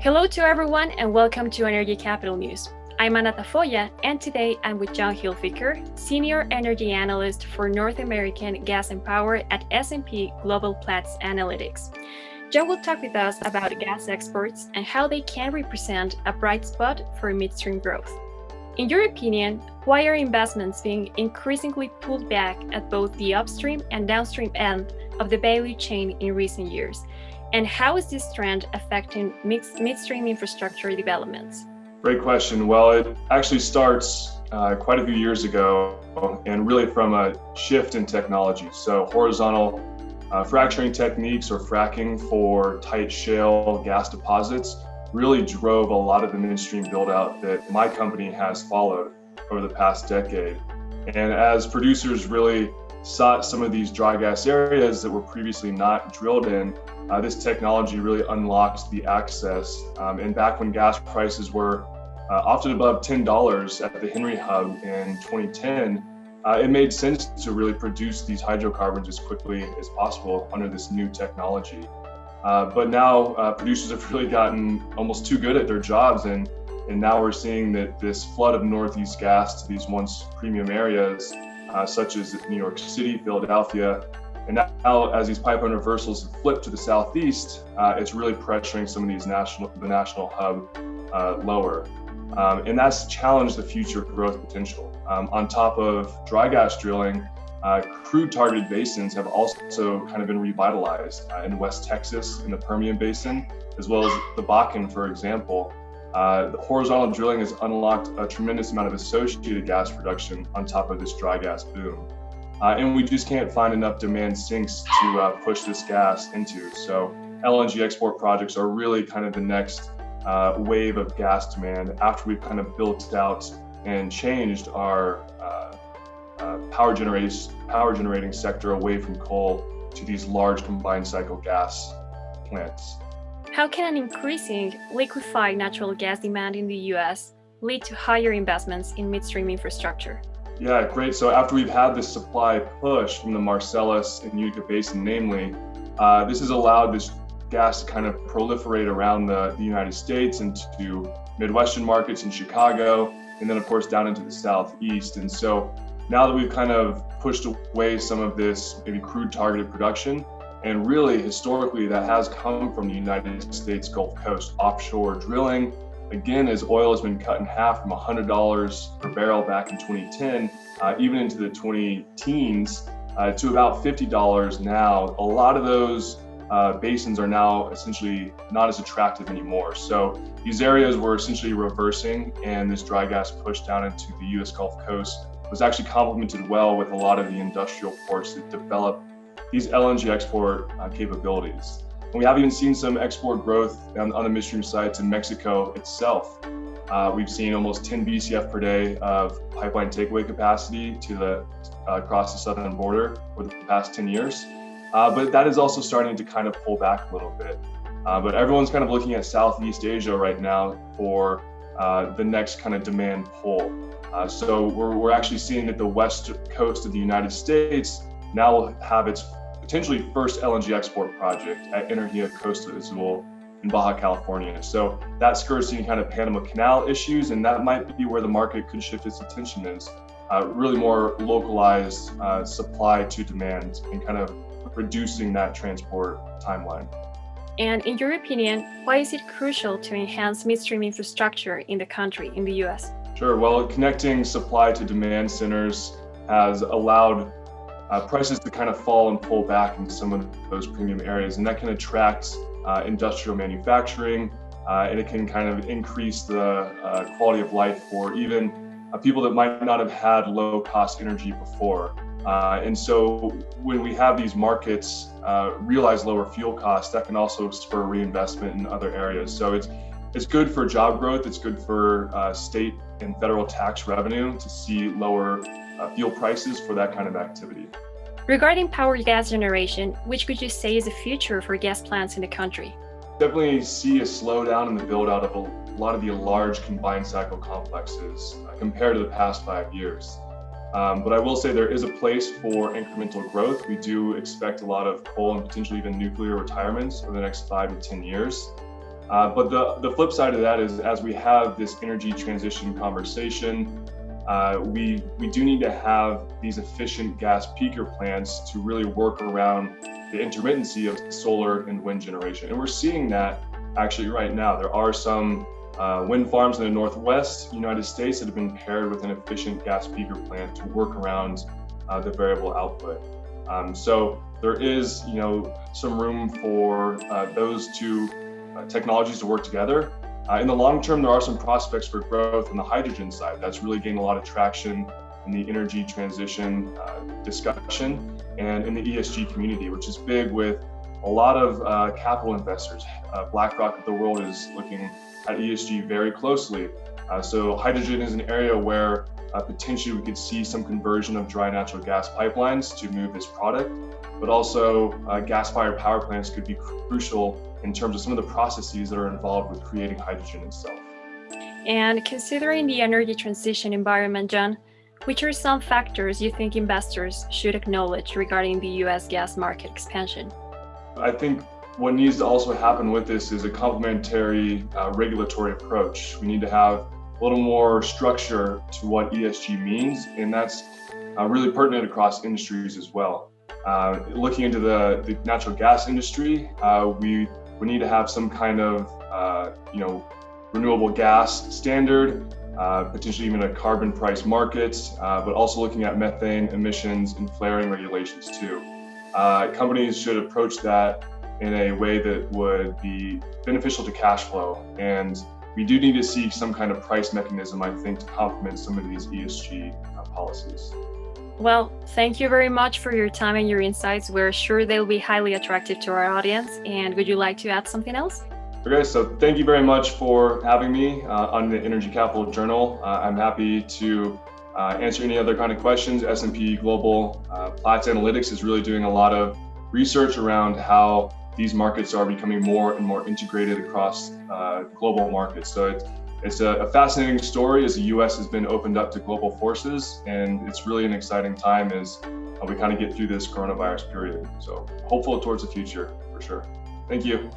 Hello to everyone and welcome to Energy Capital News. I'm Ana Tafoya and today I'm with John Hilfiker, Senior Energy Analyst for North American Gas and Power at S&P Global Platts Analytics. John will talk with us about gas exports and how they can represent a bright spot for midstream growth. In your opinion, why are investments being increasingly pulled back at both the upstream and downstream end of the value chain in recent years? And how is this trend affecting midstream infrastructure developments? Great question. Well, it actually starts quite a few years ago and really from a shift in technology. So horizontal fracturing techniques or fracking for tight shale gas deposits really drove a lot of the midstream build out that my company has followed over the past decade. And as producers really sought some of these dry gas areas that were previously not drilled in, this technology really unlocked the access. And back when gas prices were often above $10 at the Henry Hub in 2010, it made sense to really produce these hydrocarbons as quickly as possible under this new technology. But now producers have really gotten almost too good at their jobs, and now we're seeing that this flood of Northeast gas to these once premium areas, such as New York City, Philadelphia, and now as these pipeline reversals have flipped to the Southeast, it's really pressuring some of these the national hub lower. And that's challenged the future growth potential. On top of dry gas drilling, crude targeted basins have also kind of been revitalized in West Texas, in the Permian Basin, as well as the Bakken, for example. The horizontal drilling has unlocked a tremendous amount of associated gas production on top of this dry gas boom. And we just can't find enough demand sinks to push this gas into. So LNG export projects are really kind of the next wave of gas demand after we've kind of built out and changed our power generating sector away from coal to these large combined cycle gas plants. How can an increasing liquefied natural gas demand in the U.S. lead to higher investments in midstream infrastructure? Yeah, great. So after we've had this supply push from the Marcellus and Utica Basin, namely, this has allowed this gas to kind of proliferate around the United States into Midwestern markets in Chicago, and then of course down into the Southeast. And so now that we've kind of pushed away some of this maybe crude targeted production, and really historically that has come from the United States Gulf Coast offshore drilling. Again, as oil has been cut in half from $100 per barrel back in 2010, even into the 20-teens, to about $50 now. A lot of those basins are now essentially not as attractive anymore. So these areas were essentially reversing, and this dry gas push down into the US Gulf Coast was actually complemented well with a lot of the industrial ports that develop these LNG export capabilities. And we have even seen some export growth on the midstream sites in Mexico itself. We've seen almost 10 BCF per day of pipeline takeaway capacity to across the southern border over the past 10 years. But that is also starting to kind of pull back a little bit. But everyone's kind of looking at Southeast Asia right now for the next kind of demand pull. So we're actually seeing that the west coast of the United States now will have its potentially first LNG export project at Energy Costa Azul in Baja California. So that skirts the kind of Panama Canal issues, and that might be where the market could shift its attention is really more localized supply to demand and kind of reducing that transport timeline. And in your opinion, why is it crucial to enhance midstream infrastructure in the country, in the US? Sure, well, connecting supply to demand centers has allowed prices to kind of fall and pull back into some of those premium areas, and that can attract industrial manufacturing, and it can kind of increase the quality of life for even people that might not have had low-cost energy before. And so when we have these markets realize lower fuel costs, that can also spur reinvestment in other areas. So it's good for job growth, it's good for state and federal tax revenue to see lower fuel prices for that kind of activity. Regarding power gas generation, which would you say is the future for gas plants in the country? Definitely see a slowdown in the build out of a lot of the large combined cycle complexes compared to the past 5 years. But I will say there is a place for incremental growth. We do expect a lot of coal and potentially even nuclear retirements over the next 5 to 10 years. But the flip side of that is, as we have this energy transition conversation, we do need to have these efficient gas peaker plants to really work around the intermittency of solar and wind generation. And we're seeing that actually right now. There are some wind farms in the Northwest United States that have been paired with an efficient gas peaker plant to work around the variable output. So there is, some room for those two technologies to work together. In the long term, there are some prospects for growth on the hydrogen side. That's really gained a lot of traction in the energy transition discussion and in the ESG community, which is big with a lot of capital investors. BlackRock of the world is looking at ESG very closely. So hydrogen is an area where potentially we could see some conversion of dry natural gas pipelines to move this product, but also gas-fired power plants could be crucial in terms of some of the processes that are involved with creating hydrogen itself. And considering the energy transition environment, John, which are some factors you think investors should acknowledge regarding the US gas market expansion? I think what needs to also happen with this is a complementary regulatory approach. We need to have a little more structure to what ESG means, and that's really pertinent across industries as well. Looking into the natural gas industry, we need to have some kind of renewable gas standard, potentially even a carbon price market, but also looking at methane emissions and flaring regulations too. Companies should approach that in a way that would be beneficial to cash flow, and we do need to see some kind of price mechanism, I think, to complement some of these ESG policies. Well, thank you very much for your time and your insights. We're sure they'll be highly attractive to our audience. And would you like to add something else? Okay, so thank you very much for having me on the Energy Capital Journal. I'm happy to answer any other kind of questions. S&P Global Platts Analytics is really doing a lot of research around how these markets are becoming more and more integrated across global markets. So it's a fascinating story as the U.S. has been opened up to global forces, and it's really an exciting time as we kind of get through this coronavirus period. So hopeful towards the future, for sure. Thank you.